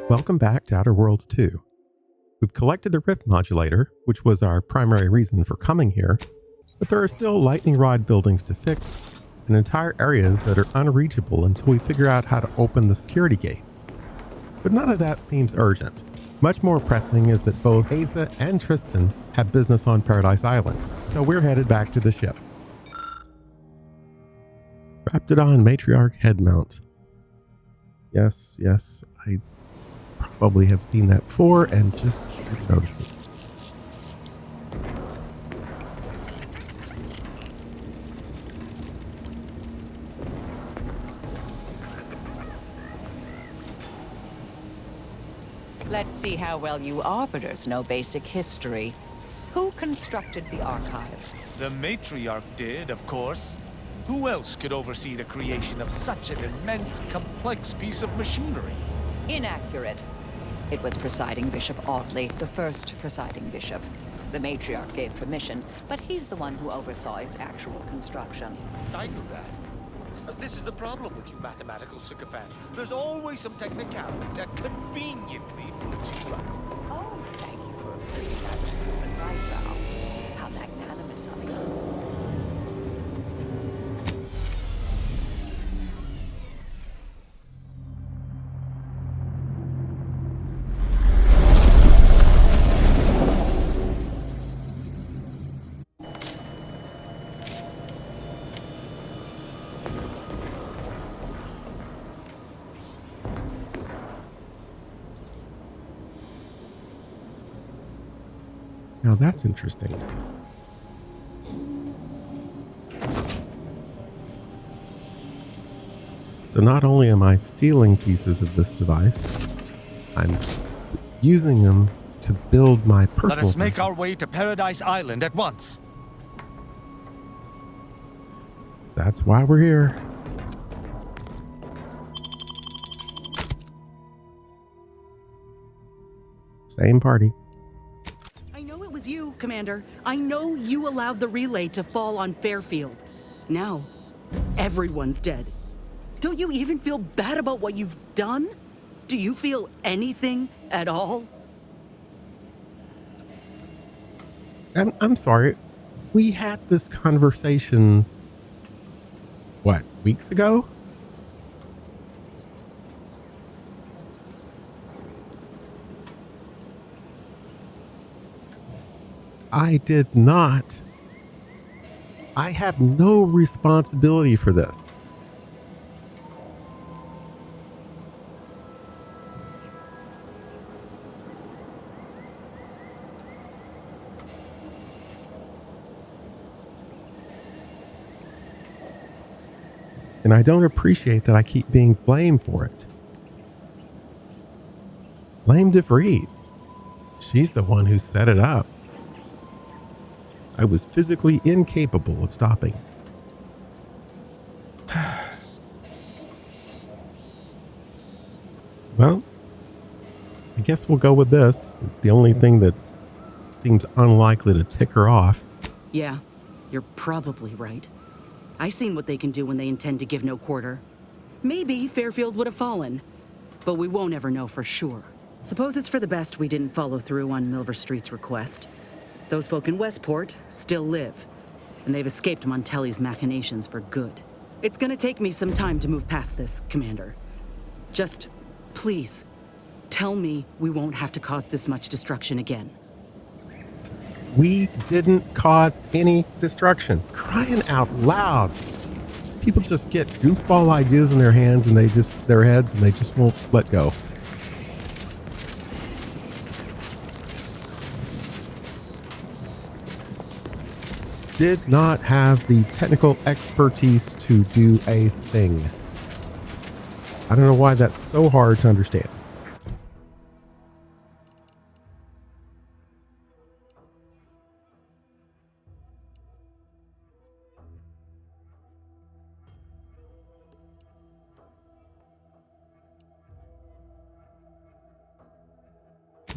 Welcome back to Outer Worlds 2. We've collected the rift modulator, which was our primary reason for coming here, but there are still lightning rod buildings to fix and entire areas that are unreachable until we figure out how to open the security gates. But none of that seems urgent. Much more pressing is that both Aza and Tristan have business on Paradise Island, so we're headed back to the ship. Raptidon Matriarch head mount. Yes, I probably have seen that before and just didn't notice it. Let's see how well you arbiters know basic history. Who constructed the archive? The matriarch did, of course. Who else could oversee the creation of such an immense, complex piece of machinery? Inaccurate. It was Presiding Bishop Audley, the first presiding bishop. The matriarch gave permission, but he's the one who oversaw its actual construction. I knew that. This is the problem with you mathematical sycophants. There's always some technicality that conveniently moves you around. Oh, thank you for agreeing that to human eyebrow. How magnanimous of you. Now that's interesting. So not only am I stealing pieces of this device, I'm using them to build my personal... Let us make our way to Paradise Island at once. That's why we're here. Same party. You, Commander. I know you allowed the relay to fall on Fairfield. Now, everyone's dead. Don't you even feel bad about what you've done? Do you feel anything at all? I'm sorry. We had this conversation, what, weeks ago? I did not. I have no responsibility for this. And I don't appreciate that I keep being blamed for it. Blame DeVries. She's the one who set it up. I was physically incapable of stopping it. Well, I guess we'll go with this. It's the only thing that seems unlikely to tick her off. Yeah, you're probably right. I seen what they can do when they intend to give no quarter. Maybe Fairfield would have fallen, but we won't ever know for sure. Suppose it's for the best we didn't follow through on Milver Street's request. Those folk in Westport still live, and they've escaped Montelli's machinations for good. It's gonna take me some time to move past this, Commander. Just, please, tell me we won't have to cause this much destruction again. We didn't cause any destruction. Crying out loud. People just get goofball ideas in their heads and they just won't let go. Did not have the technical expertise to do a thing. I don't know why that's so hard to understand.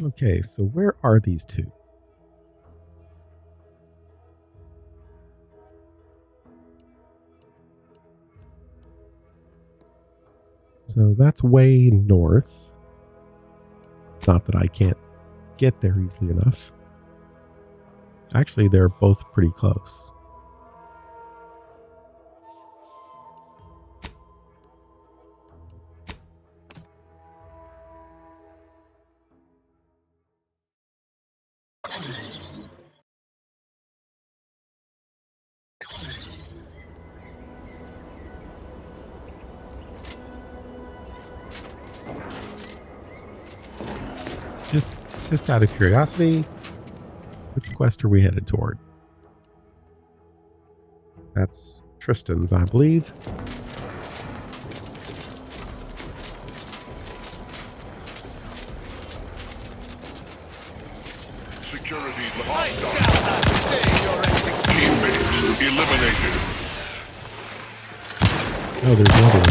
Okay, so where are these two? So that's way north. Not that I can't get there easily enough. Actually, they're both pretty close. Just out of curiosity, which quest are we headed toward? That's Tristan's, I believe. Security hostile. Teammates eliminated. Oh, there's another one.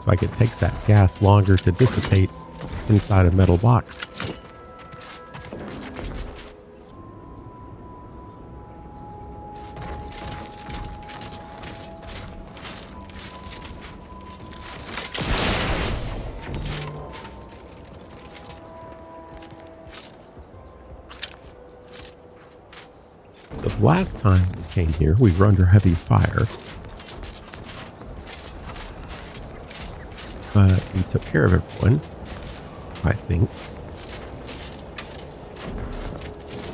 Looks like it takes that gas longer to dissipate inside a metal box. So the last time we came here, we were under heavy fire. But we took care of everyone, I think.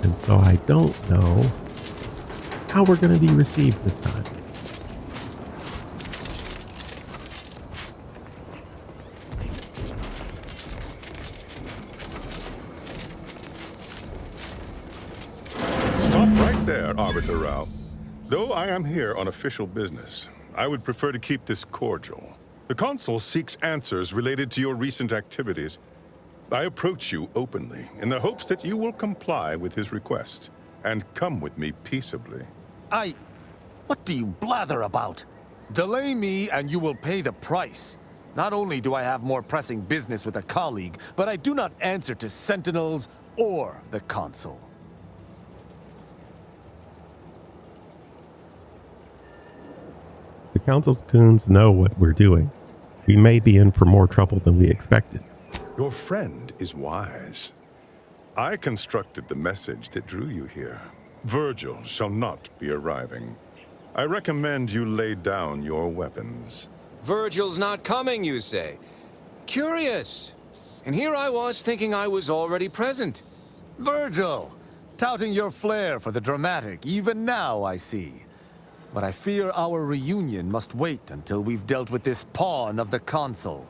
And so I don't know how we're going to be received this time. Stop right there, Arbiter Rao. Though I am here on official business, I would prefer to keep this cordial. The Consul seeks answers related to your recent activities. I approach you openly in the hopes that you will comply with his request and come with me peaceably. What do you blather about? Delay me and you will pay the price. Not only do I have more pressing business with a colleague, but I do not answer to Sentinels or the Consul. The Council's goons know what we're doing. We may be in for more trouble than we expected. Your friend is wise. I constructed the message that drew you here. Virgil shall not be arriving. I recommend you lay down your weapons. Virgil's not coming, you say? Curious. And here I was thinking I was already present. Virgil! Touting your flair for the dramatic, even now I see. But I fear our reunion must wait until we've dealt with this pawn of the Consul.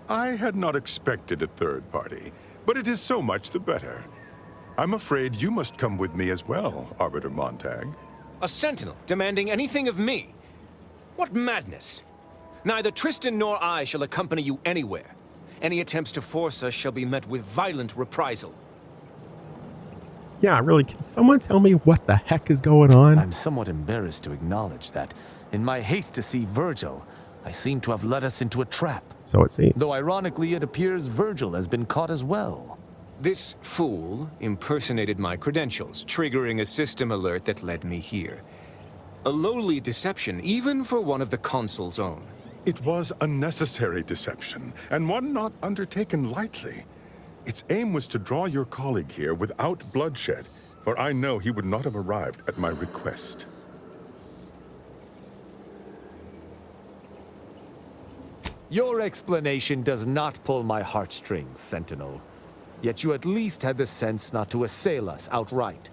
I had not expected a third party, but it is so much the better. I'm afraid you must come with me as well, Arbiter Montag. A sentinel demanding anything of me? What madness! Neither Tristan nor I shall accompany you anywhere. Any attempts to force us shall be met with violent reprisal. Yeah, really, can someone tell me what the heck is going on? I'm somewhat embarrassed to acknowledge that, in my haste to see Virgil, I seem to have led us into a trap. So it seems. Though ironically, it appears Virgil has been caught as well. This fool impersonated my credentials, triggering a system alert that led me here. A lowly deception, even for one of the Consul's own. It was a necessary deception, and one not undertaken lightly. Its aim was to draw your colleague here without bloodshed, for I know he would not have arrived at my request. Your explanation does not pull my heartstrings, Sentinel. Yet you at least had the sense not to assail us outright.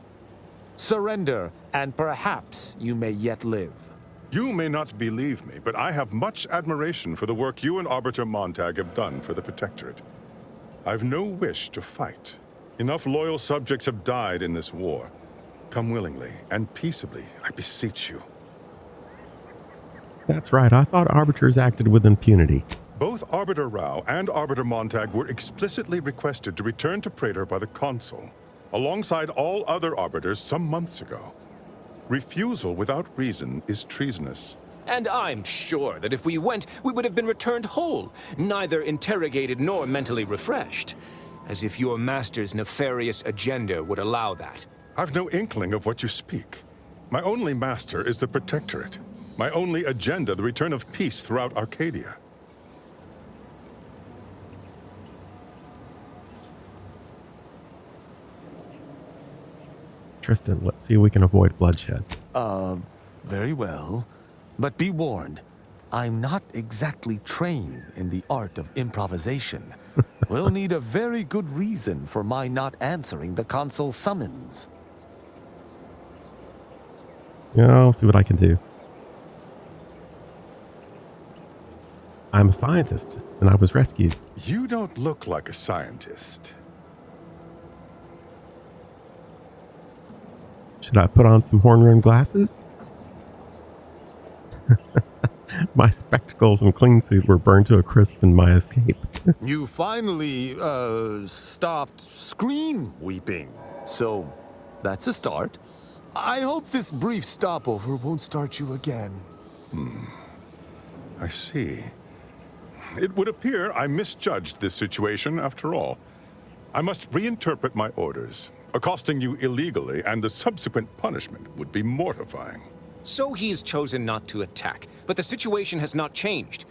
Surrender, and perhaps you may yet live. You may not believe me, but I have much admiration for the work you and Arbiter Montag have done for the Protectorate. I've no wish to fight. Enough loyal subjects have died in this war. Come willingly and peaceably, I beseech you. That's right, I thought arbiters acted with impunity. Both Arbiter Rao and Arbiter Montag were explicitly requested to return to Praetor by the Consul, alongside all other arbiters some months ago. Refusal without reason is treasonous. And I'm sure that if we went, we would have been returned whole, neither interrogated nor mentally refreshed. As if your master's nefarious agenda would allow that. I've no inkling of what you speak. My only master is the Protectorate. My only agenda, the return of peace throughout Arcadia. Tristan, let's see if we can avoid bloodshed. Very well. But be warned, I'm not exactly trained in the art of improvisation. We'll need a very good reason for my not answering the consul's summons. Yeah, I'll see what I can do. I'm a scientist, and I was rescued. You don't look like a scientist. Should I put on some horn-rimmed glasses? My spectacles and clean suit were burned to a crisp in my escape. You finally, stopped scream weeping. So, that's a start. I hope this brief stopover won't start you again. I see. It would appear I misjudged this situation after all. I must reinterpret my orders. Accosting you illegally and the subsequent punishment would be mortifying. So he's chosen not to attack, but the situation has not changed.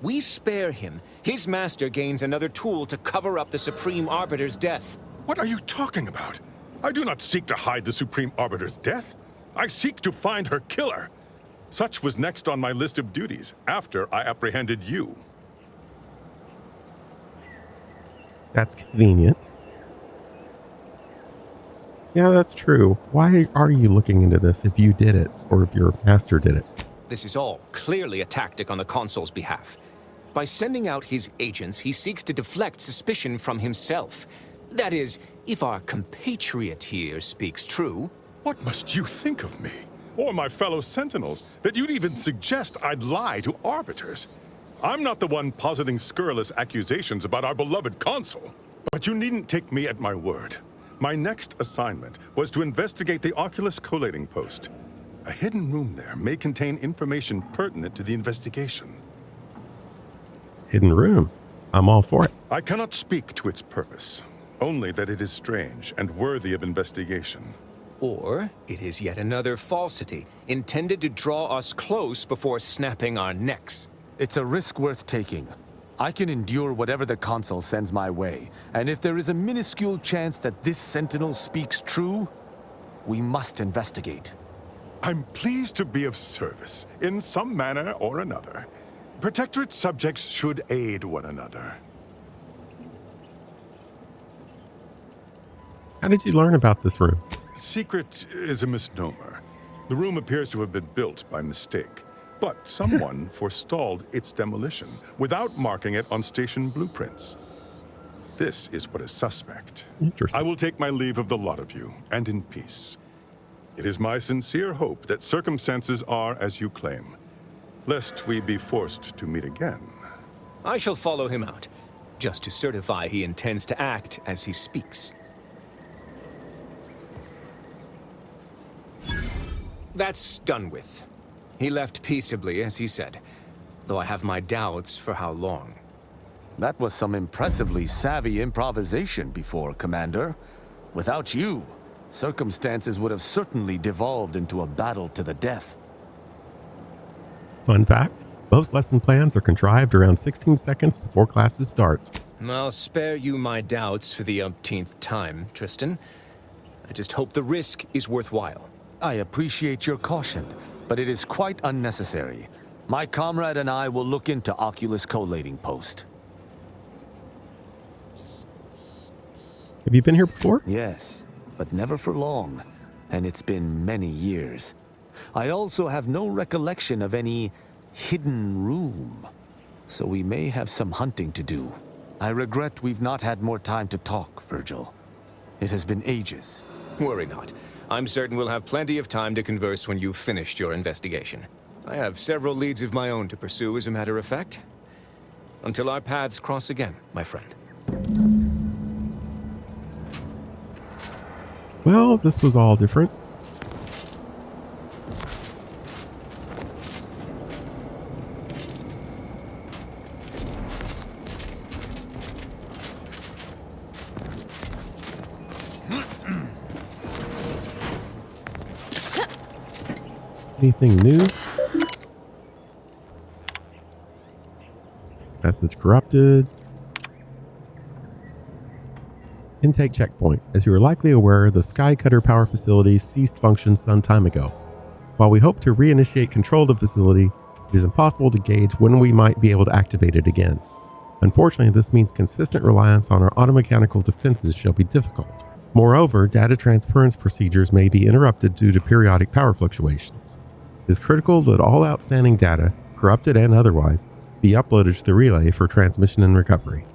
We spare him. His master gains another tool to cover up the Supreme Arbiter's death. What are you talking about? I do not seek to hide the Supreme Arbiter's death. I seek to find her killer. Such was next on my list of duties, after I apprehended you. That's convenient. Yeah, that's true. Why are you looking into this if you did it, or if your master did it? This is all clearly a tactic on the consul's behalf. By sending out his agents, he seeks to deflect suspicion from himself. That is, if our compatriot here speaks true. What must you think of me, or my fellow sentinels, that you'd even suggest I'd lie to arbiters? I'm not the one positing scurrilous accusations about our beloved consul. But you needn't take me at my word. My next assignment was to investigate the Oculus collating post. A hidden room there may contain information pertinent to the investigation. Hidden room. I'm all for it. I cannot speak to its purpose, only that it is strange and worthy of investigation. Or it is yet another falsity, intended to draw us close before snapping our necks. It's a risk worth taking. I can endure whatever the consul sends my way, and if there is a minuscule chance that this sentinel speaks true, we must investigate. I'm pleased to be of service, in some manner or another. Protectorate subjects should aid one another. How did you learn about this room? Secret is a misnomer. The room appears to have been built by mistake, but someone forestalled its demolition without marking it on station blueprints. This is what is suspect. Interesting. I will take my leave of the lot of you, and in peace. It is my sincere hope that circumstances are as you claim, lest we be forced to meet again. I shall follow him out, just to certify he intends to act as he speaks. That's done with. He left peaceably, as he said, though I have my doubts for how long. That was some impressively savvy improvisation before, Commander. Without you, circumstances would have certainly devolved into a battle to the death. Fun fact, most lesson plans are contrived around 16 seconds before classes start. I'll spare you my doubts for the umpteenth time, Tristan. I just hope the risk is worthwhile. I appreciate your caution, but it is quite unnecessary. My comrade and I will look into Oculus collating post. Have you been here before? Yes, but never for long, and it's been many years. I also have no recollection of any hidden room, so we may have some hunting to do. I regret we've not had more time to talk, Virgil. It has been ages. Worry not. I'm certain we'll have plenty of time to converse when you've finished your investigation. I have several leads of my own to pursue, as a matter of fact. Until our paths cross again, my friend. Well, this was all different. Anything new? Message corrupted. Intake checkpoint. As you are likely aware, the Skycutter power facility ceased function some time ago. While we hope to reinitiate control of the facility, it is impossible to gauge when we might be able to activate it again. Unfortunately, this means consistent reliance on our automechanical defenses shall be difficult. Moreover, data transference procedures may be interrupted due to periodic power fluctuations. It is critical that all outstanding data, corrupted and otherwise, be uploaded to the relay for transmission and recovery.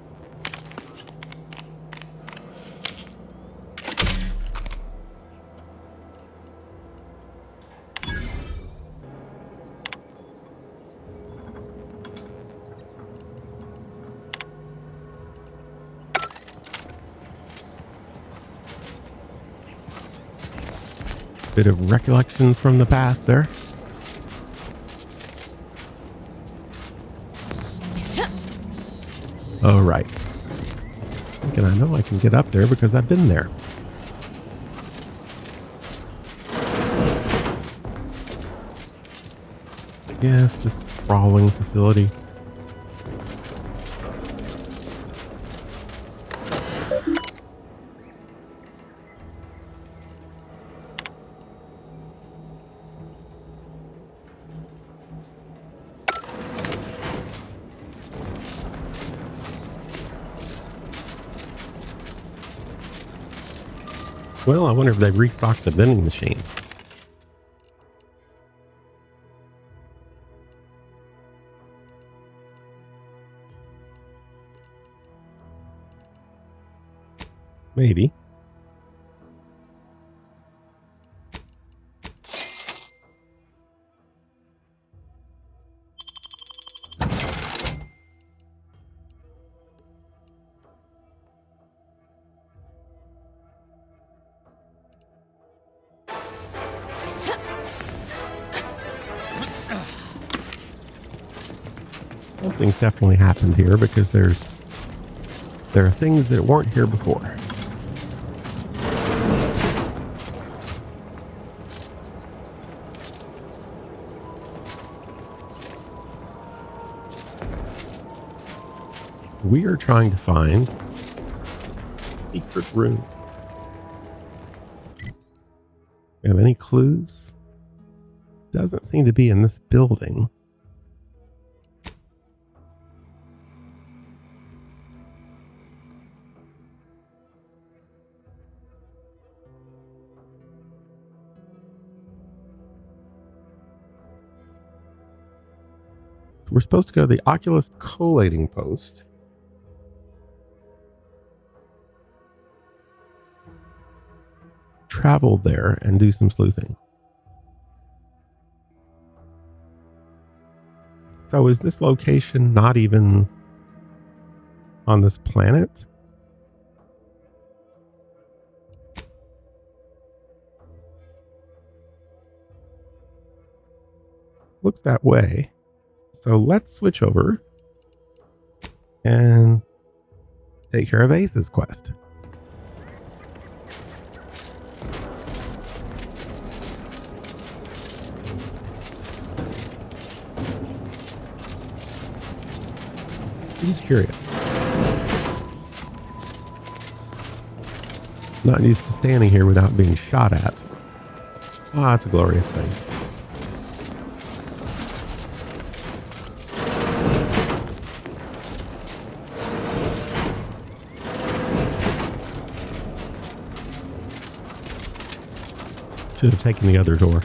Bit of recollections from the past there. Oh, right. Thinking I know I can get up there because I've been there. Yes, this sprawling facility. Well, I wonder if they've restocked the vending machine. Maybe. Something's definitely happened here because there are things that weren't here before. We are trying to find a secret room. We have any clues? Doesn't seem to be in this building. We're supposed to go to the Oculus collating post. Travel there and do some sleuthing. So is this location not even on this planet? Looks that way. So let's switch over and take care of Ace's quest. Just curious. Not used to standing here without being shot at. Ah, it's a glorious thing. Should have taken the other door.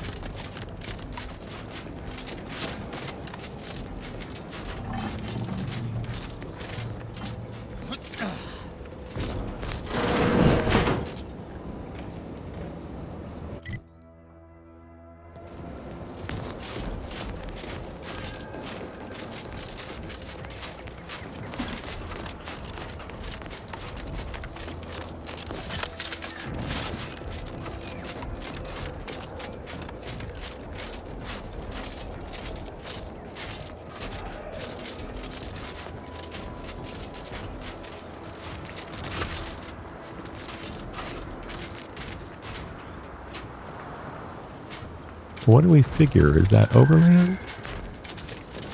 What do we figure? Is that overland?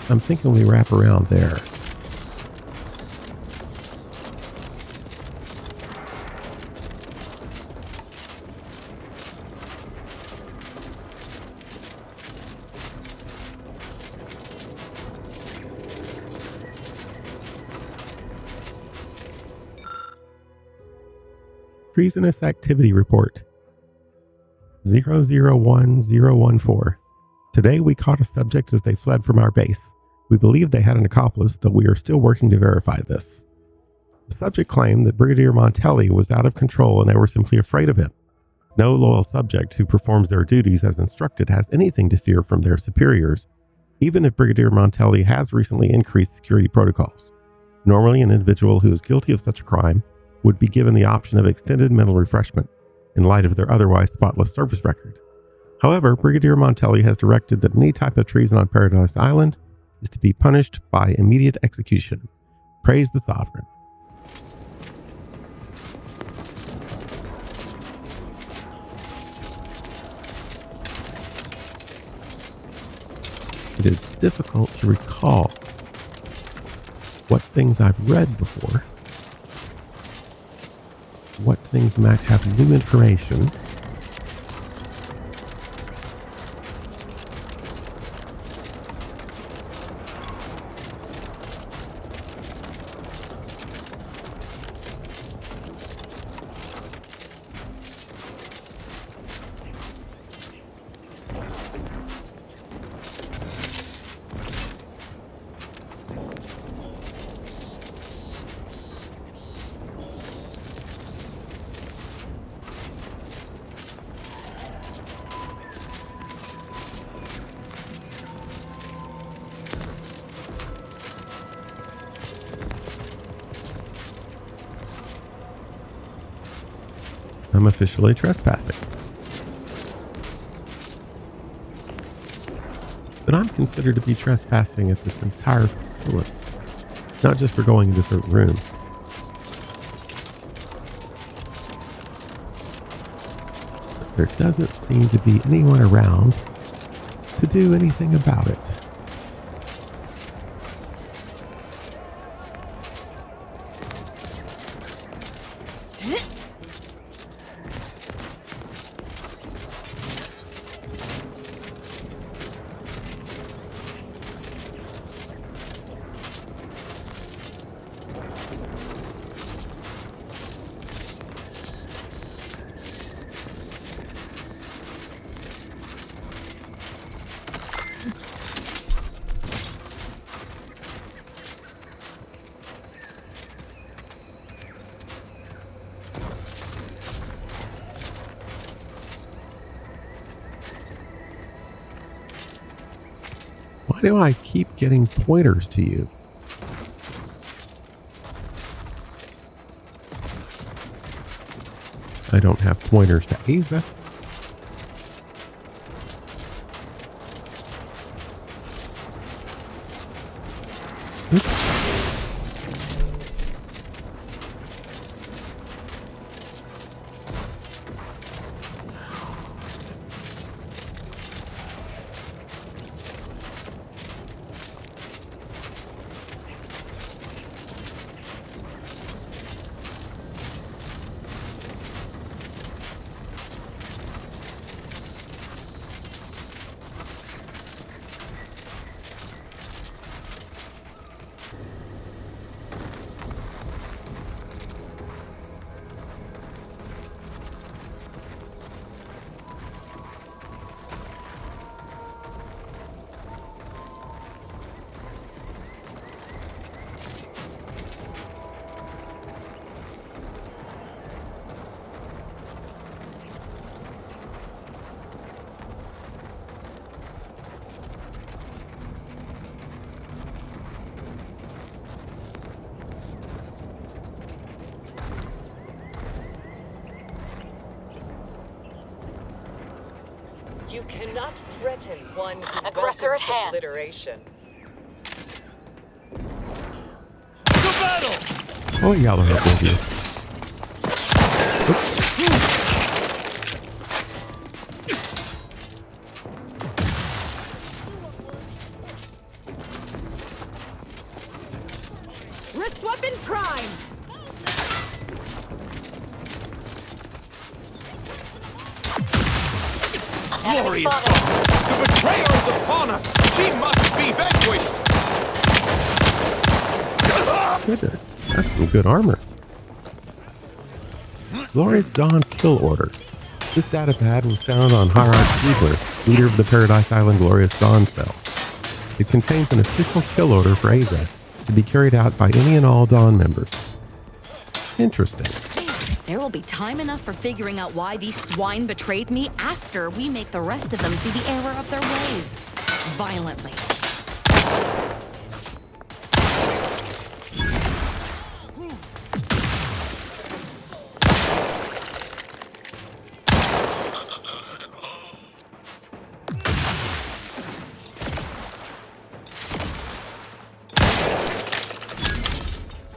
I'm thinking we wrap around there. Treasonous Activity Report 001014. Today we caught a subject as they fled from our base. We believe they had an accomplice, though we are still working to verify this. The subject claimed that Brigadier Montelli was out of control and they were simply afraid of him. No loyal subject who performs their duties as instructed has anything to fear from their superiors, even if Brigadier Montelli has recently increased security protocols. Normally, an individual who is guilty of such a crime would be given the option of extended mental refreshment in light of their otherwise spotless service record. However, Brigadier Montelli has directed that any type of treason on Paradise Island is to be punished by immediate execution. Praise the Sovereign. It is difficult to recall what things I've read before. What things might have new information. I'm officially trespassing. But I'm considered to be trespassing at this entire facility, not just for going into certain rooms. But there doesn't seem to be anyone around to do anything about it. Why do I keep getting pointers to you? I don't have pointers to Aza. Oops. You cannot threaten one who Aggressor welcomes at hand. obliteration. To battle! Oh, y'all are oblivious. Oops. Wrist weapon prime! Glorious! The betrayer is upon us! She must be vanquished! Goodness, that's some good armor. Glorious Dawn Kill Order. This datapad was found on Hierarch Ziegler, leader of the Paradise Island Glorious Dawn Cell. It contains an official kill order for Aza to be carried out by any and all Dawn members. Interesting. There will be time enough for figuring out why these swine betrayed me after we make the rest of them see the error of their ways. Violently.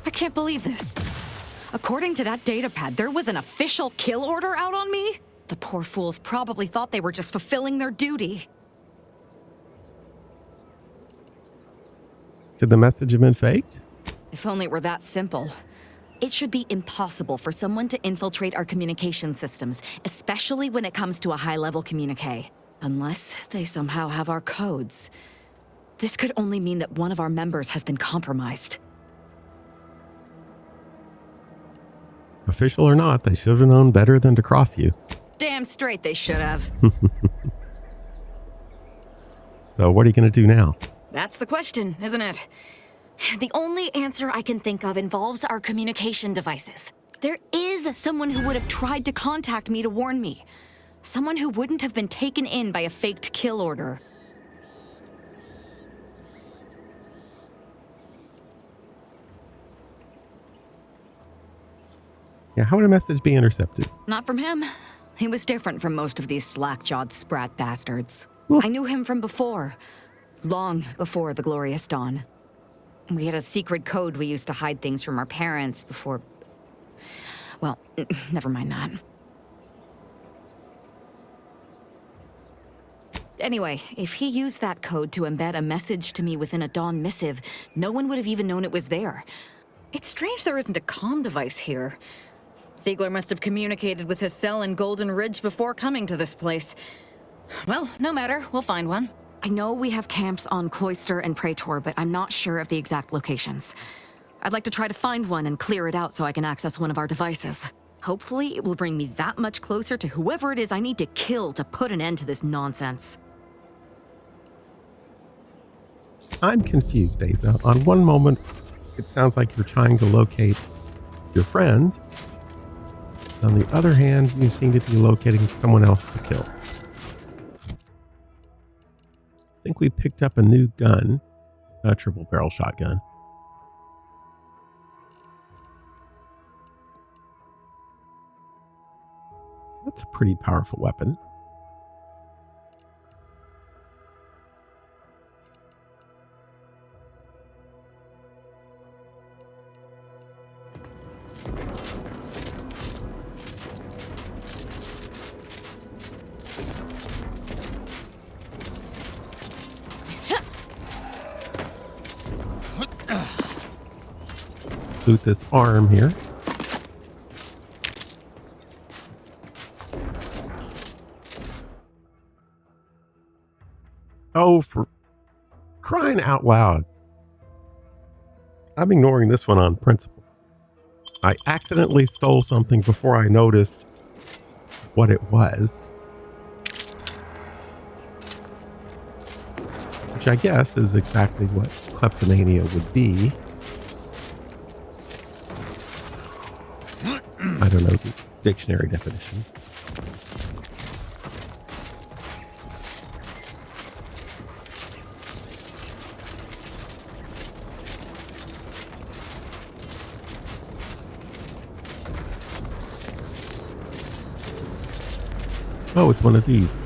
I can't believe this. According to that datapad, there was an official kill order out on me? The poor fools probably thought they were just fulfilling their duty. Could the message have been faked? If only it were that simple. It should be impossible for someone to infiltrate our communication systems, especially when it comes to a high-level communique. Unless they somehow have our codes. This could only mean that one of our members has been compromised. Official or not, they should have known better than to cross you. Damn straight they should have. So what are you going to do now? That's the question, isn't it? The only answer I can think of involves our communication devices. There is someone who would have tried to contact me to warn me. Someone who wouldn't have been taken in by a faked kill order. Yeah, how would a message be intercepted? Not from him. He was different from most of these slack-jawed sprat bastards. I knew him from before. Long before the Glorious Dawn. We had a secret code we used to hide things from our parents before... Well, never mind that. Anyway, if he used that code to embed a message to me within a Dawn missive, no one would have even known it was there. It's strange there isn't a comm device here. Ziegler must have communicated with his cell in Golden Ridge before coming to this place. Well, no matter, we'll find one. I know we have camps on Cloister and Praetor, but I'm not sure of the exact locations. I'd like to try to find one and clear it out so I can access one of our devices. Hopefully, it will bring me that much closer to whoever it is I need to kill to put an end to this nonsense. I'm confused, Aza. On one moment, it sounds like you're trying to locate your friend. On the other hand, you seem to be locating someone else to kill. I think we picked up a new gun, a triple barrel shotgun. That's a pretty powerful weapon. Boot this arm here. Oh, for crying out loud. I'm ignoring this one on principle. I accidentally stole something before I noticed what it was. Which I guess is exactly what kleptomania would be. I don't know the dictionary definition. Oh, it's one of these.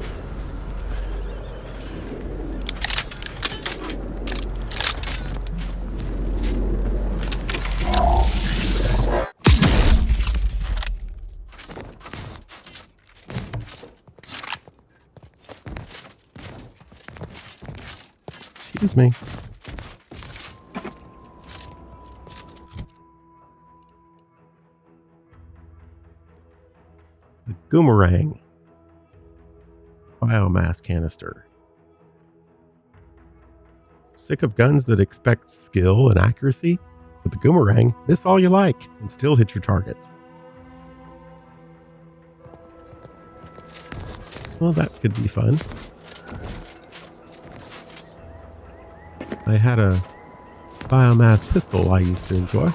Excuse me. Boomerang. Biomass canister. Sick of guns that expect skill and accuracy? With the Boomerang, miss all you like and still hit your target. Well, that could be fun. I had a biomass pistol I used to enjoy.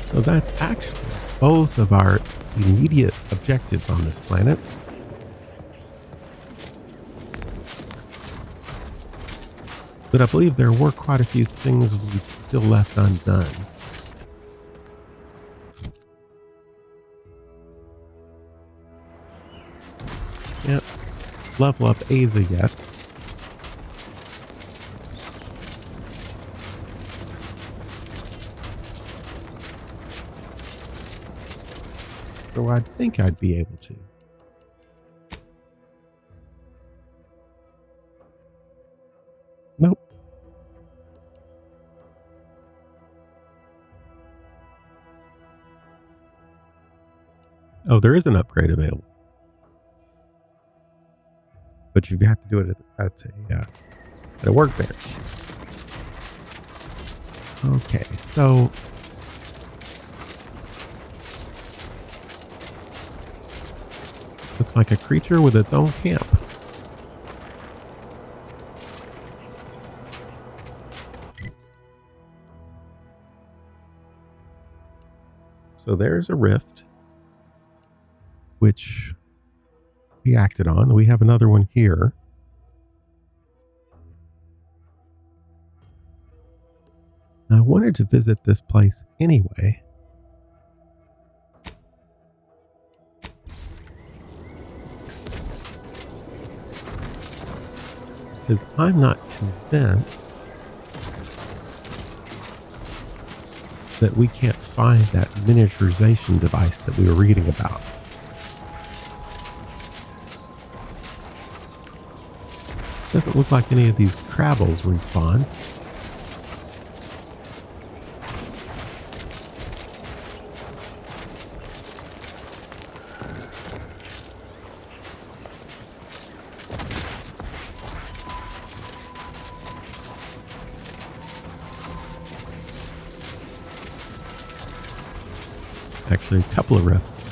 So that's actually both of our immediate objectives on this planet. But I believe there were quite a few things we still left undone. Yep. Level up Aza yet. So I think I'd be able to. Nope. Oh, there is an upgrade available. But you have to do it at a workbench. Okay, so looks like a creature with its own camp. So there's a rift, which we acted on. We have another one here. I wanted to visit this place anyway. Because I'm not convinced that we can't find that miniaturization device that we were reading about. Doesn't look like any of these Crabbles respawn. Actually, a couple of rifts.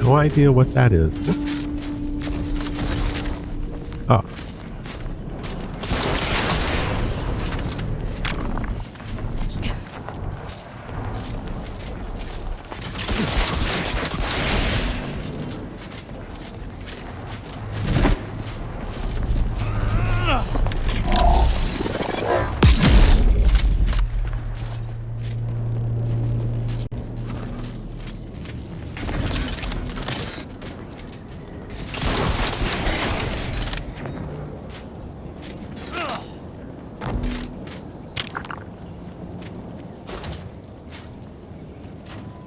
No idea what that is. Oh.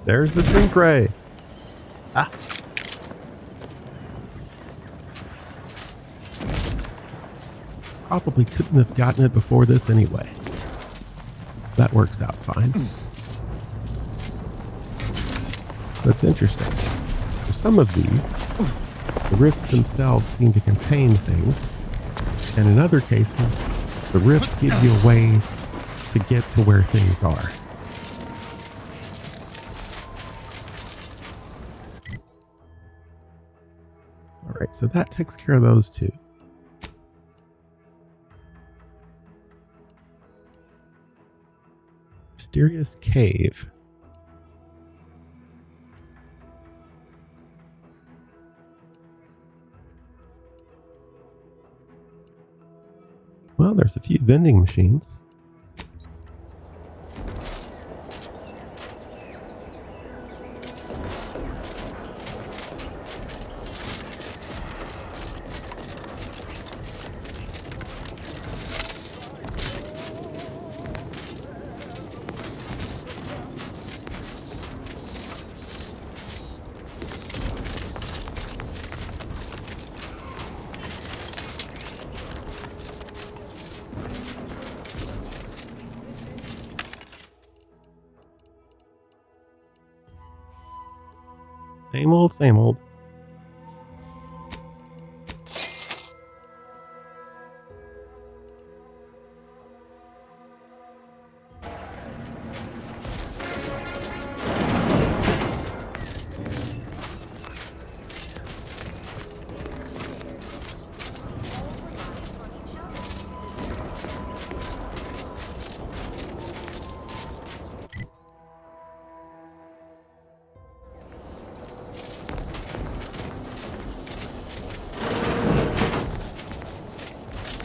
There's the shrink ray. Ah. Probably couldn't have gotten it before this anyway. That works out fine. So it's interesting. For some of these, the rifts themselves seem to contain things, and in other cases, the rifts give you a way to get to where things are. All right, so that takes care of those two. Mysterious cave. Well, there's a few vending machines. Same old, same old.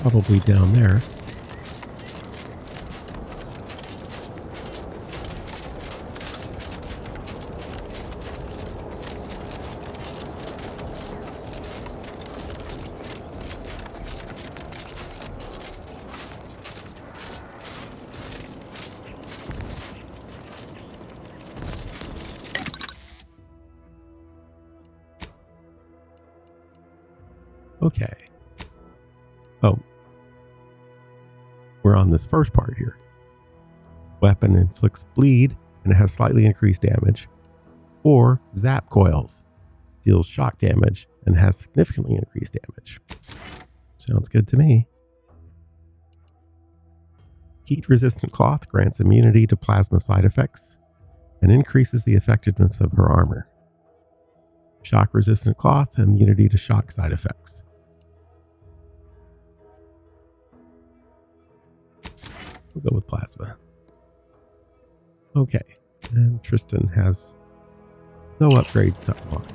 Probably down there. Okay. Oh. We're on this first part here. Weapon inflicts bleed and has slightly increased damage. Or zap coils. Deals shock damage and has significantly increased damage. Sounds good to me. Heat resistant cloth grants immunity to plasma side effects and increases the effectiveness of her armor. Shock resistant cloth, immunity to shock side effects. We'll go with plasma. Okay, and Tristan has no upgrades to unlock.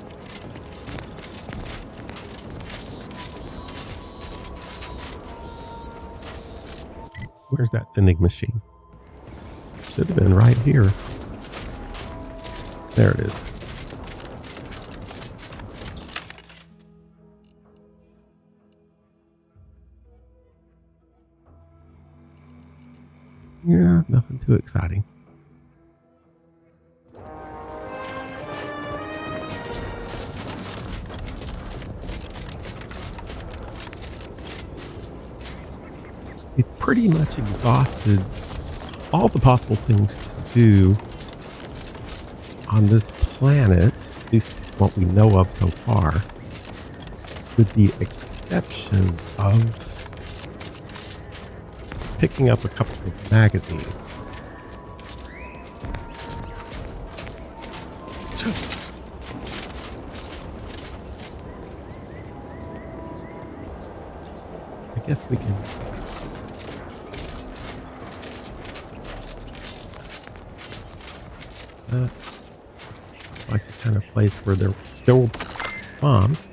Where's that vending machine? Should have been right here. There it is. Yeah, nothing too exciting. We pretty much exhausted all the possible things to do on this planet, at least what we know of so far, with the exception of picking up a couple of magazines. I guess we can it's like the kind of place where there were bombs.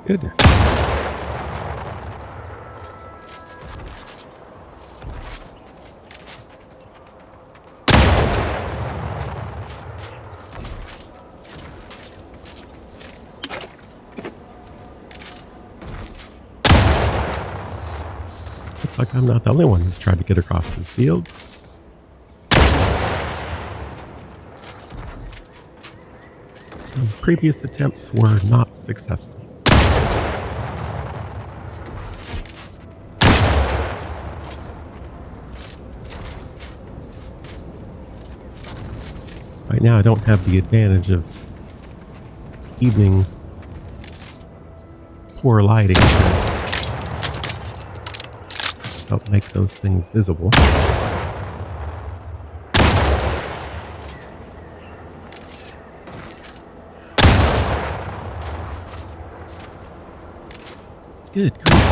Goodness. Looks like I'm not the only one who's tried to get across this field. Some previous attempts were not successful. Right now I don't have the advantage of evening poor lighting to help make those things visible. Good grief.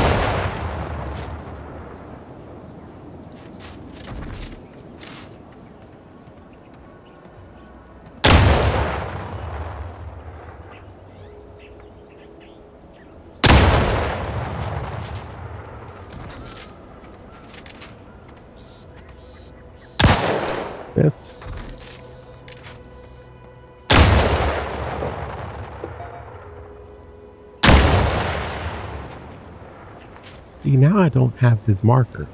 Missed. See, now I don't have his marker.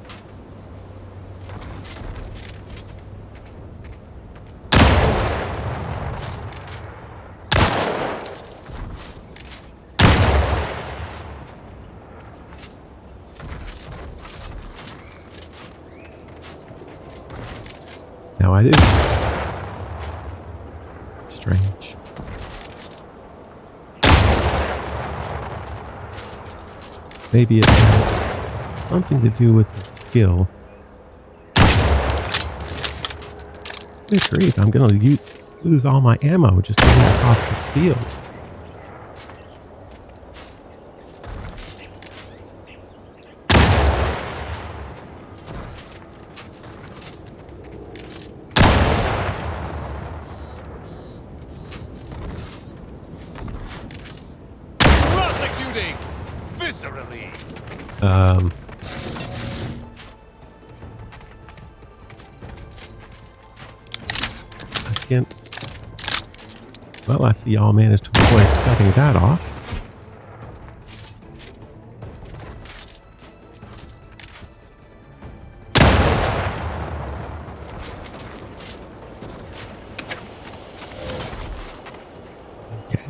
Now I do. Strange. Maybe it has something to do with the skill. Good grief, I'm gonna lose all my ammo just to get across this field. Prosecuting viscerally. Against... Well, I see y'all managed to avoid setting that off. Okay.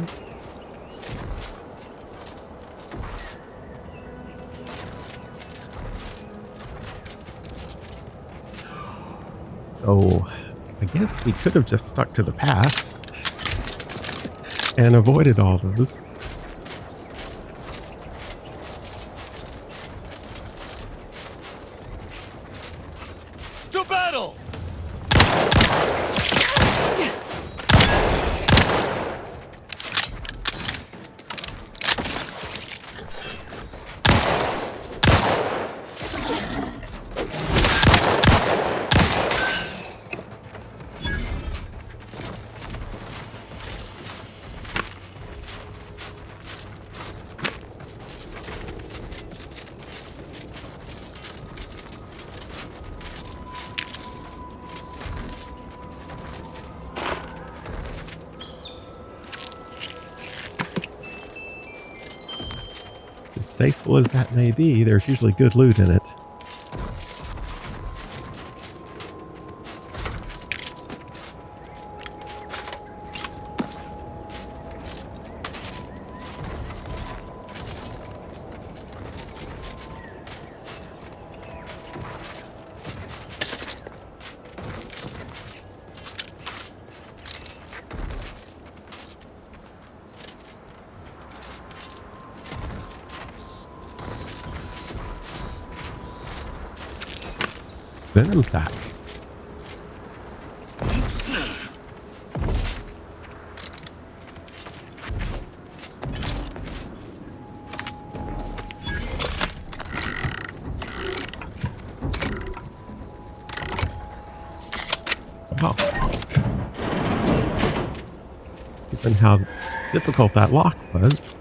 Oh, I guess we could have just stuck to the path and avoided all those. To battle! Distasteful as that may be, there's usually good loot in it. Venom sack. Wow. Given how difficult that lock was,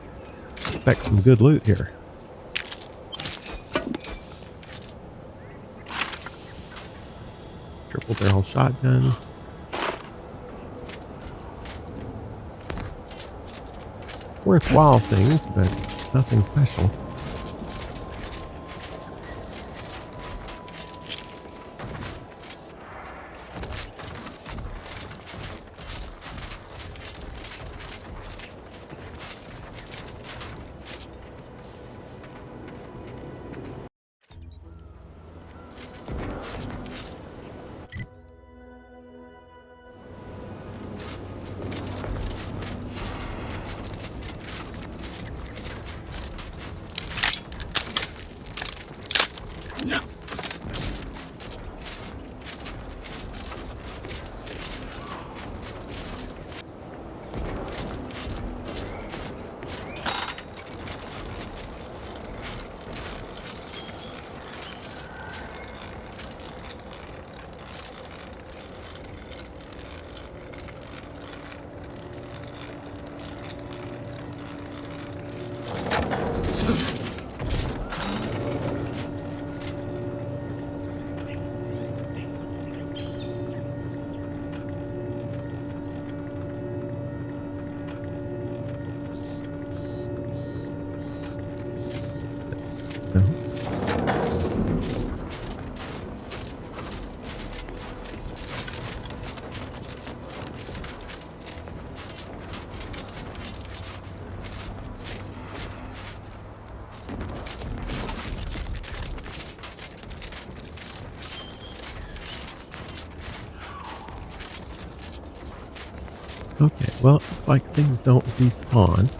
expect some good loot here. Triple barrel shotgun. Worthwhile things, but nothing special. No. Okay, well, it looks like things don't respawn.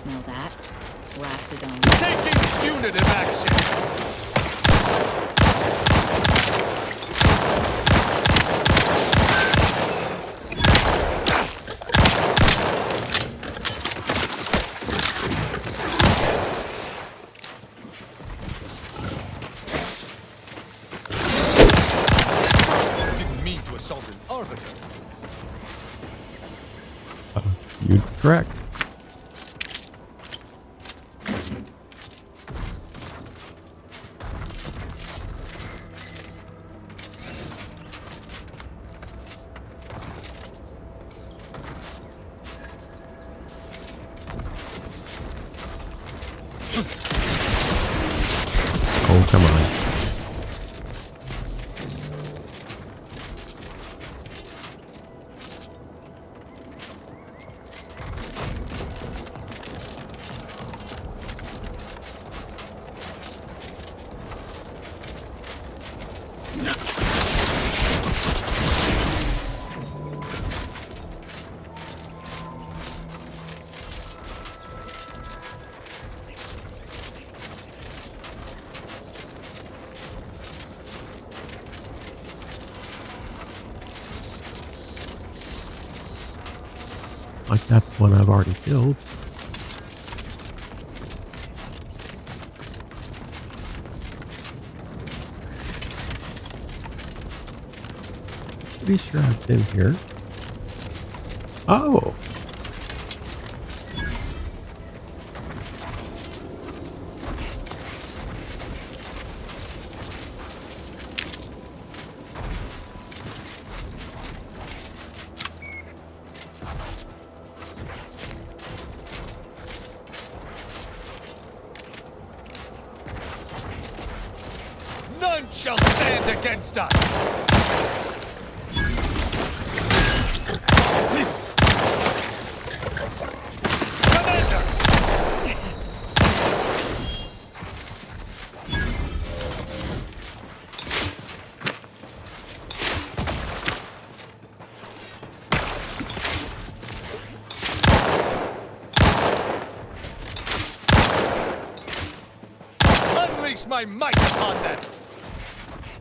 Smell that? Raptidon. Taking punitive action! Didn't mean to assault an arbiter. You're correct. Oh, come on. Like that's one I've already killed. Pretty sure I've been here. None shall stand against us! Commander! Unleash my might upon them!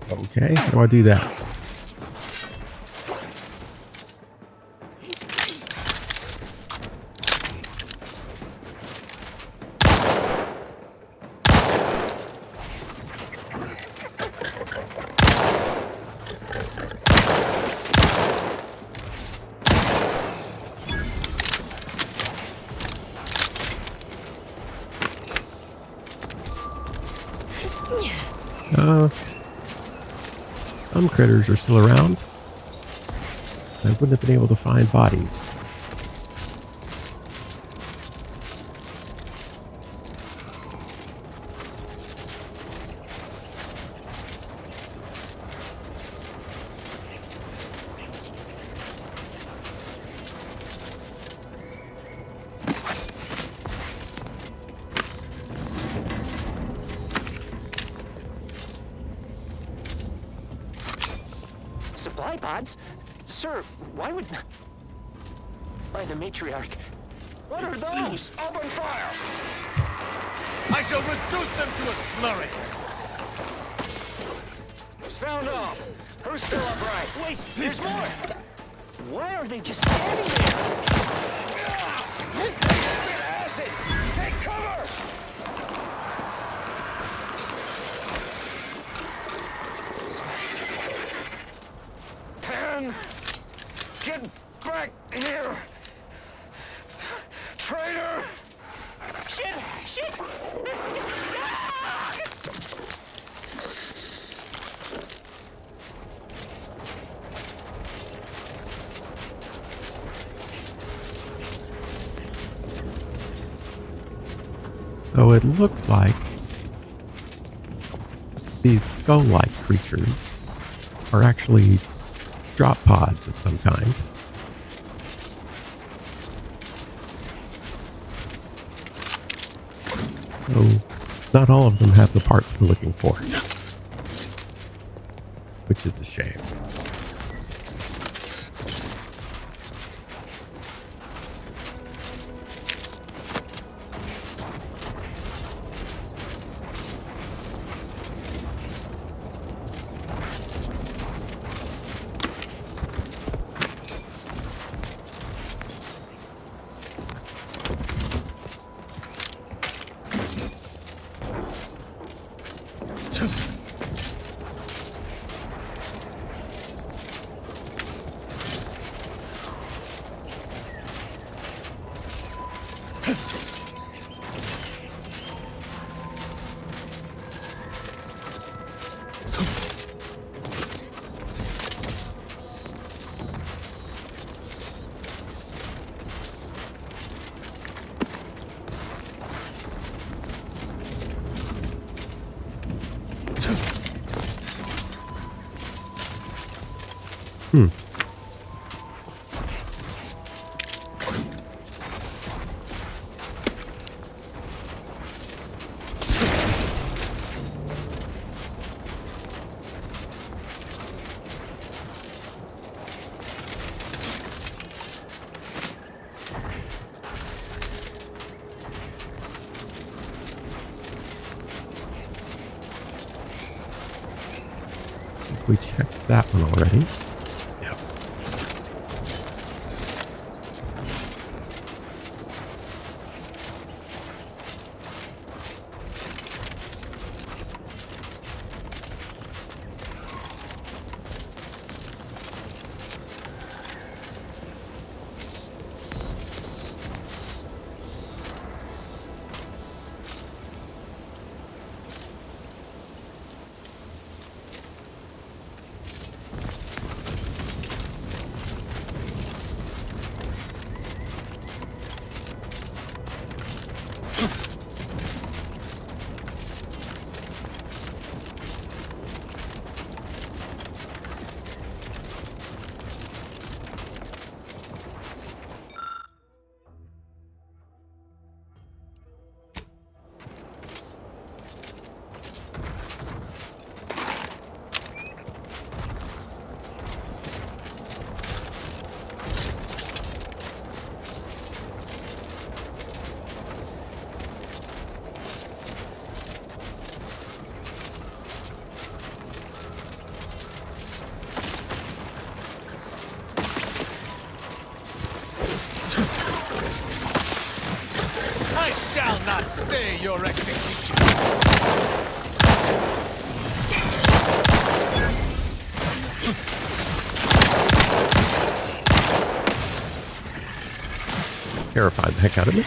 Okay, how do I do that? Some critters are still around. I wouldn't have been able to find bodies. Supply pods? Sir, why would... By the matriarch. What are those? Open fire! I shall reduce them to a slurry! Sound off! Who's still upright? Wait, there's more! Why are they just standing there? Acid! Take cover! Get back here! Traitor! Shit! Shit! So it looks like these skull-like creatures are actually drop pods of some kind. So not all of them have the parts we're looking for, which is a shame. We checked that one already. Yep. Stay your execution. Terrified the heck out of me.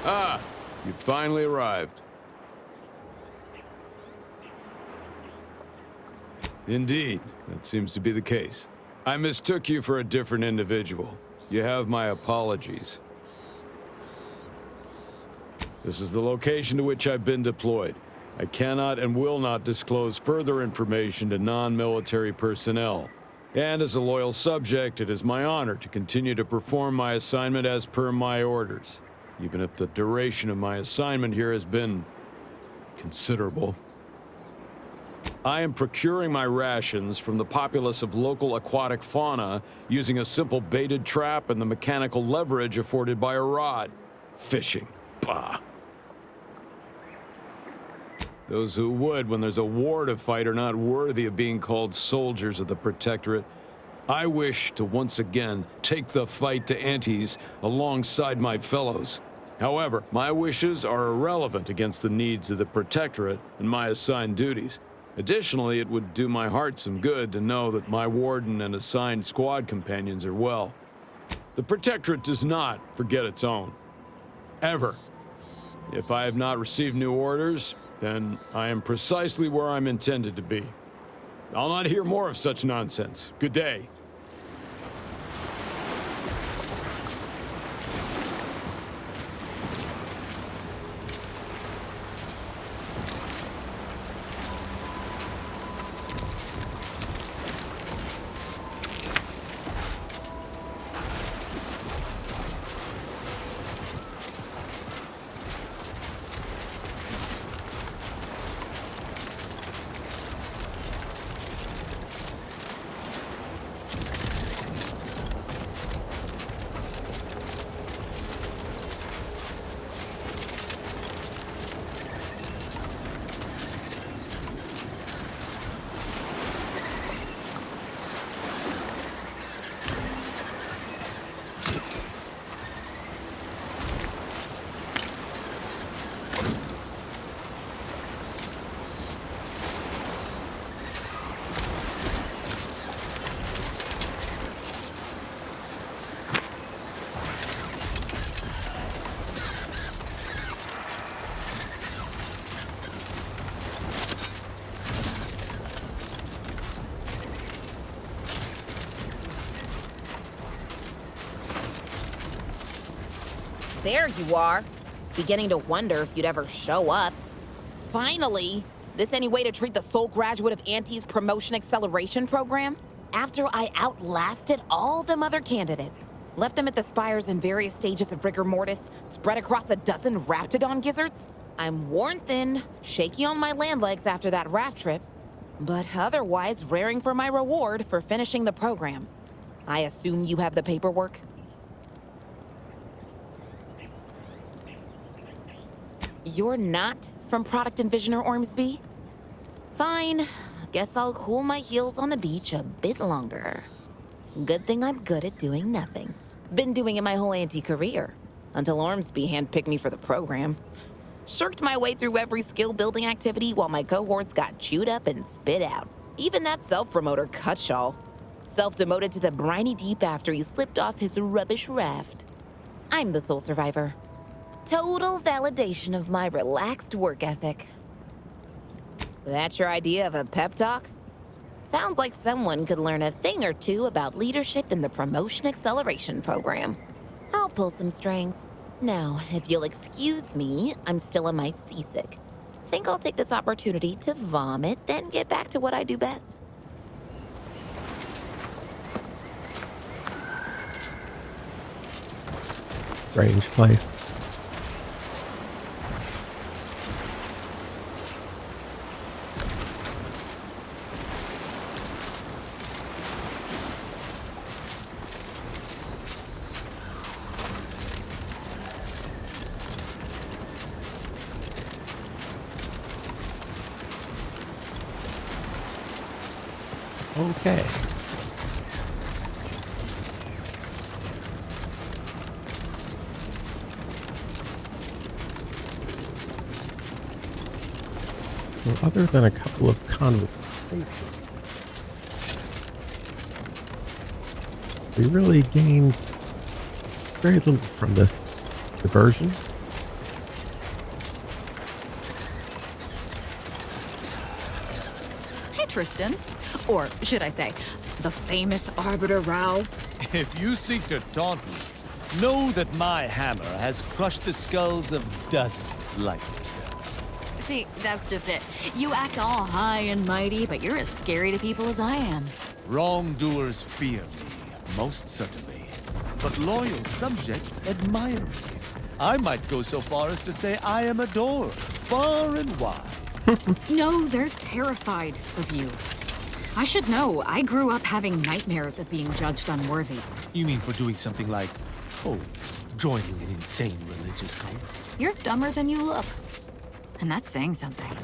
Ah, you finally arrived. Indeed, that seems to be the case. I mistook you for a different individual. You have my apologies. This is the location to which I've been deployed. I cannot and will not disclose further information to non-military personnel. And as a loyal subject, it is my honor to continue to perform my assignment as per my orders, even if the duration of my assignment here has been considerable. I am procuring my rations from the populace of local aquatic fauna using a simple baited trap and the mechanical leverage afforded by a rod. Fishing. Bah. Those who would, when there's a war to fight, are not worthy of being called soldiers of the Protectorate. I wish to once again take the fight to Antes alongside my fellows. However, my wishes are irrelevant against the needs of the Protectorate and my assigned duties. Additionally, it would do my heart some good to know that my warden and assigned squad companions are well. The Protectorate does not forget its own. Ever. If I have not received new orders, then I am precisely where I'm intended to be. I'll not hear more of such nonsense. Good day. There you are. Beginning to wonder if you'd ever show up. Finally! This any way to treat the sole graduate of Auntie's promotion acceleration program? After I outlasted all them other candidates, left them at the spires in various stages of rigor mortis, spread across a dozen raptidon gizzards, I'm worn thin, shaky on my land legs after that raft trip, but otherwise raring for my reward for finishing the program. I assume you have the paperwork? You're not from Product Envisioner Ormsby? Fine. Guess I'll cool my heels on the beach a bit longer. Good thing I'm good at doing nothing. Been doing it my whole career until Ormsby handpicked me for the program. Shirked my way through every skill-building activity while my cohorts got chewed up and spit out. Even that self-promoter Cutshall. Self-demoted to the briny deep after he slipped off his rubbish raft. I'm the sole survivor. Total validation of my relaxed work ethic. That's your idea of a pep talk? Sounds like someone could learn a thing or two about leadership in the promotion acceleration program. I'll pull some strings. Now, if you'll excuse me, I'm still a mite seasick. Think I'll take this opportunity to vomit, then get back to what I do best. Strange place. Okay. So other than a couple of conversations, we really gained very little from this diversion. Hey, Tristan. Or should I say, the famous Arbiter Rao. If you seek to taunt me, know that my hammer has crushed the skulls of dozens like yourself. See, that's just it. You act all high and mighty, but you're as scary to people as I am. Wrongdoers fear me, most certainly. But loyal subjects admire me. I might go so far as to say I am adored, far and wide. No, they're terrified of you. I should know. I grew up having nightmares of being judged unworthy. You mean for doing something like, oh, joining an insane religious cult? You're dumber than you look. And that's saying something.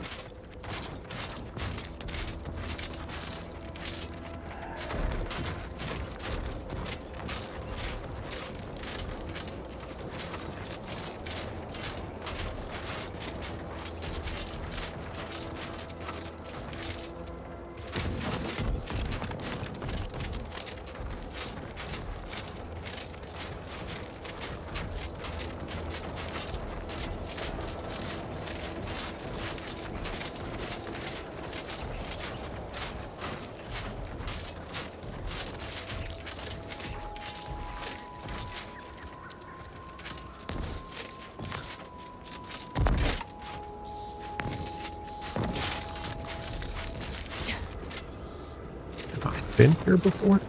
Have I been here before?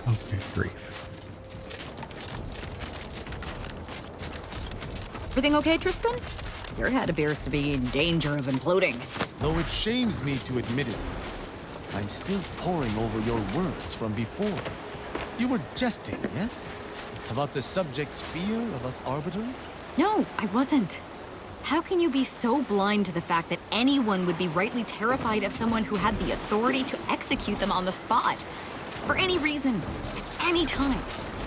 Okay, grief. Everything okay, Tristan? Your head appears to be in danger of imploding. Though it shames me to admit it, I'm still poring over your words from before. You were jesting, yes? About the subject's fear of us arbiters? No, I wasn't. How can you be so blind to the fact that anyone would be rightly terrified of someone who had the authority to execute them on the spot? For any reason, at any time.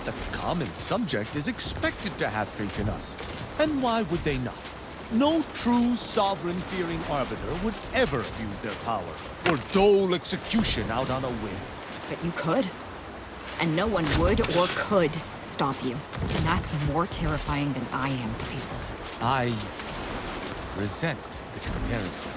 The common subject is expected to have faith in us. And why would they not? No true sovereign-fearing arbiter would ever abuse their power or dole execution out on a whim. But you could. And no one would or could stop you. And that's more terrifying than I am to people. I resent the comparison.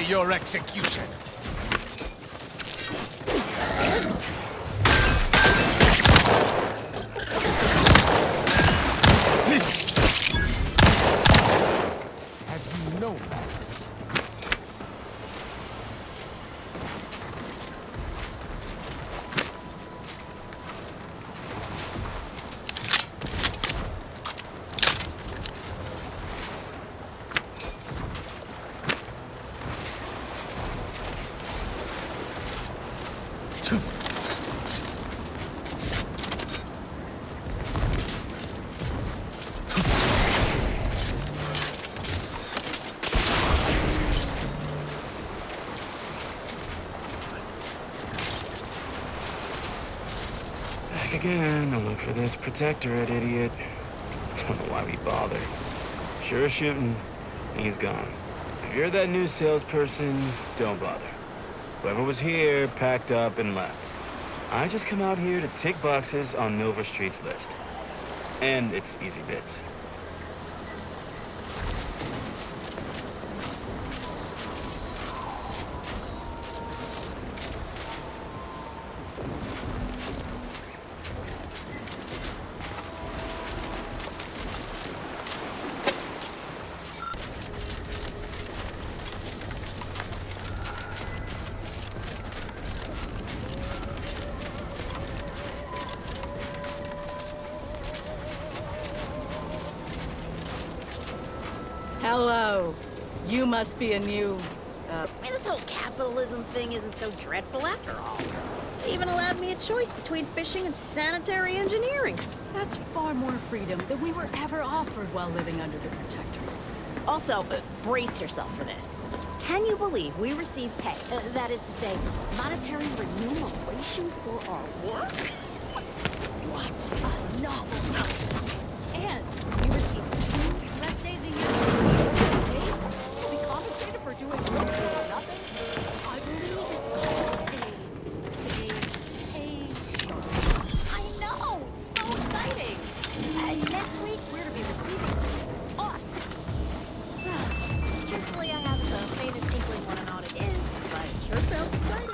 Your execution. Have you no manners? Again, to look for this protectorate idiot. Don't know why we bothered. Sure shooting, he's gone. If you're that new salesperson, don't bother. Whoever was here packed up and left. I just come out here to tick boxes on Nova Street's list. And it's easy bits. Hello. You must be a new... this whole capitalism thing isn't so dreadful after all. They even allowed me a choice between fishing and sanitary engineering. That's far more freedom than we were ever offered while living under the Protectorate. Also, brace yourself for this. Can you believe we receive pay, that is to say, monetary remuneration for our work? What a novel. And we receive 2 rest days a year. We compensated for doing work for nothing. I believe it's called I know! So exciting! And next week, we're to be receiving off. Truthfully, I haven't the faintest inkling what an audit is, but it sure sounds exciting.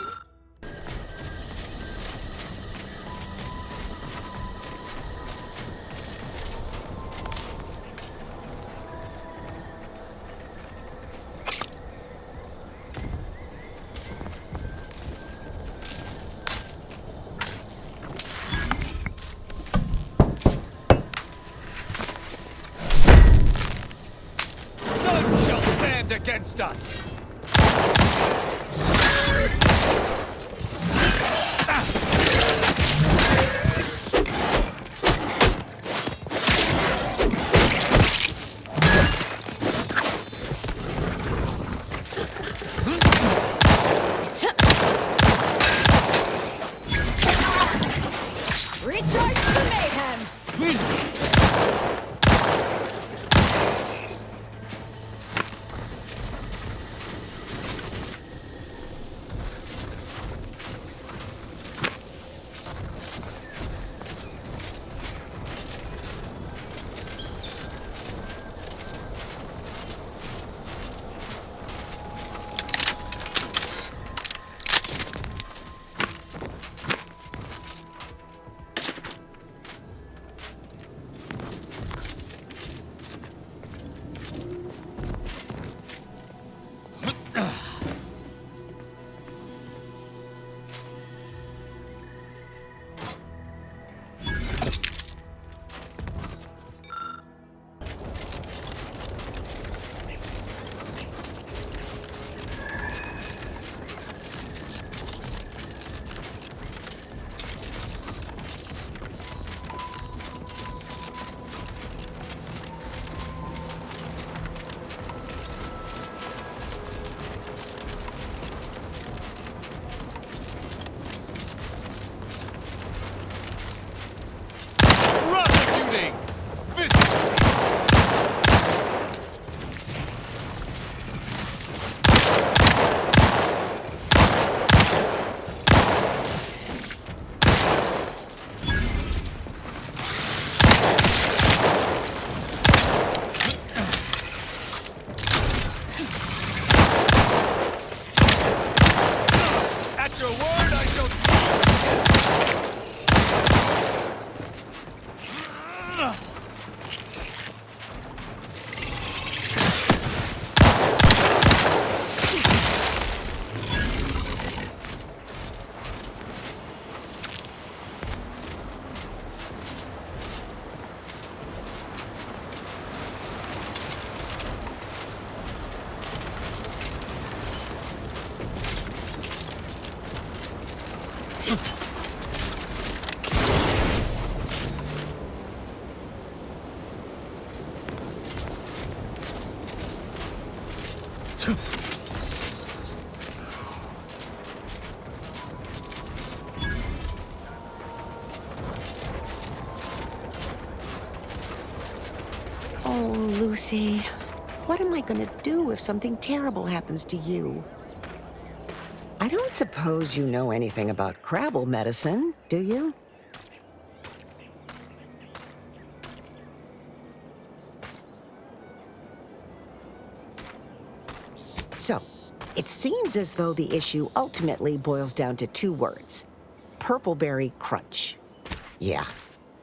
Against us. Oh, Lucy. What am I gonna do if something terrible happens to you? I don't suppose you know anything about Crabble medicine, do you? So, it seems as though the issue ultimately boils down to 2 words. Purpleberry crunch. Yeah.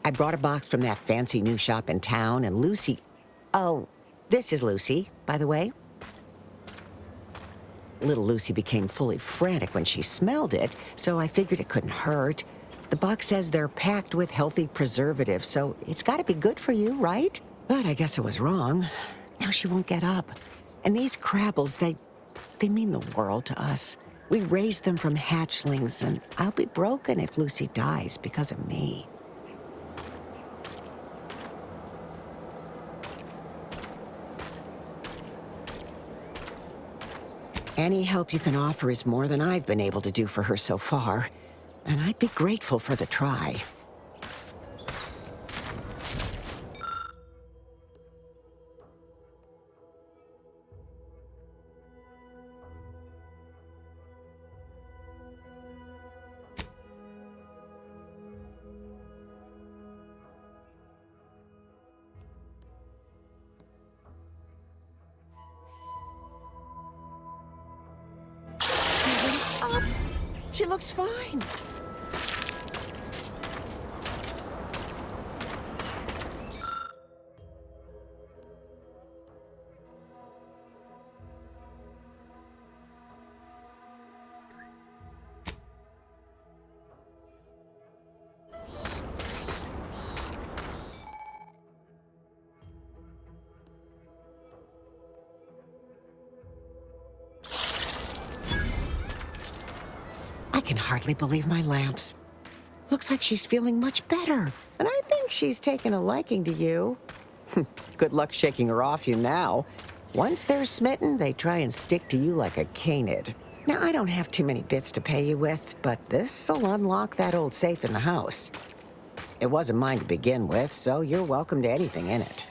I brought a box from that fancy new shop in town, and Lucy... Oh, this is Lucy, by the way. Little Lucy became fully frantic when she smelled it, so I figured it couldn't hurt. The box says they're packed with healthy preservatives, so it's gotta be good for you, right? But I guess I was wrong. Now she won't get up. And these Crabbles, they mean the world to us. We raised them from hatchlings, and I'll be broken if Lucy dies because of me. Any help you can offer is more than I've been able to do for her so far, and I'd be grateful for the try. She looks fine. I can hardly believe my lamps. Looks like she's feeling much better, and I think she's taken a liking to you. Good luck shaking her off you now. Once they're smitten, they try and stick to you like a canid. Now, I don't have too many bits to pay you with, but this'll unlock that old safe in the house. It wasn't mine to begin with, so you're welcome to anything in it.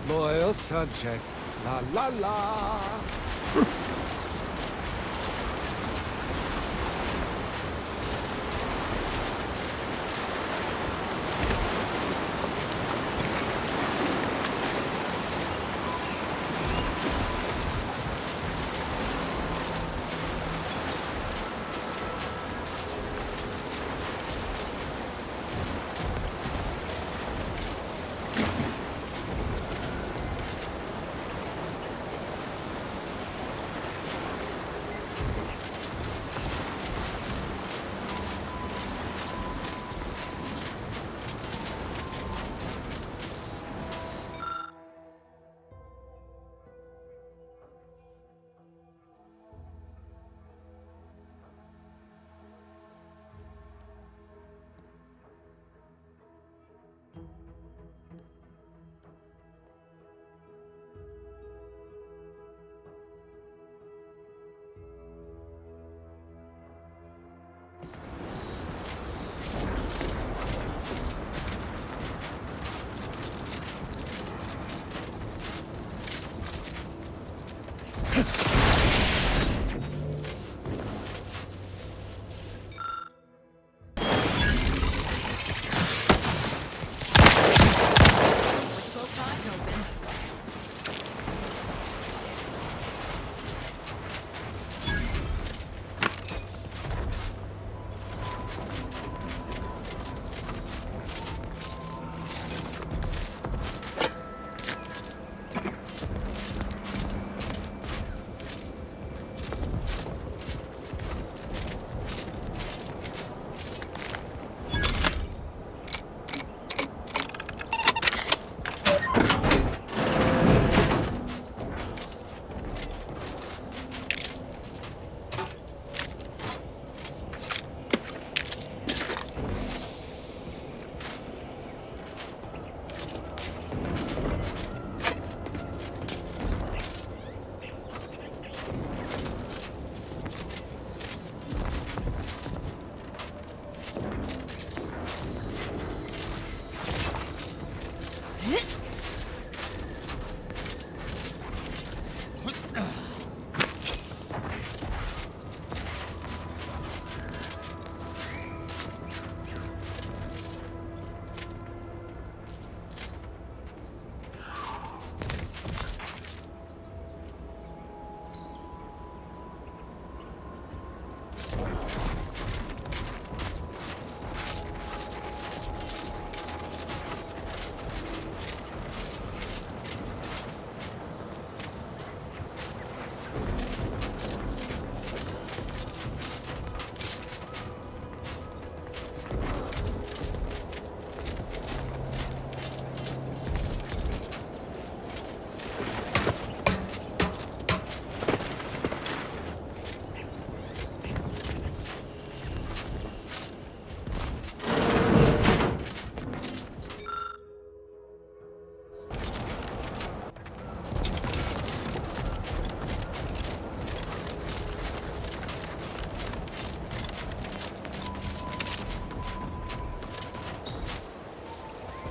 Loyal subject, la la la.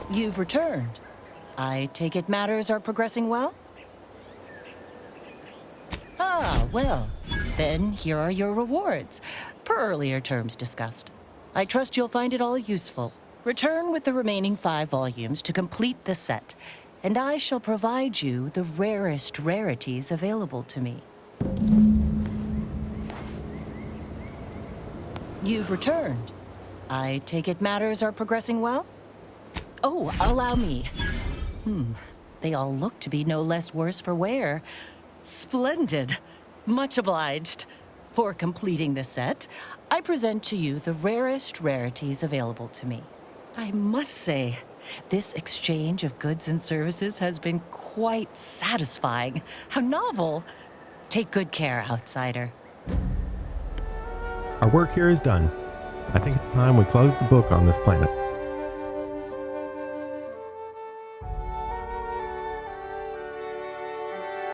You've returned. I take it matters are progressing well? Ah, well, then here are your rewards, per earlier terms discussed. I trust you'll find it all useful. Return with the remaining 5 volumes to complete the set, and I shall provide you the rarest rarities available to me. You've returned. I take it matters are progressing well? Oh, allow me. They all look to be no less worse for wear. Splendid. Much obliged. For completing the set, I present to you the rarest rarities available to me. I must say, this exchange of goods and services has been quite satisfying. How novel. Take good care, outsider. Our work here is done. I think it's time we close the book on this planet.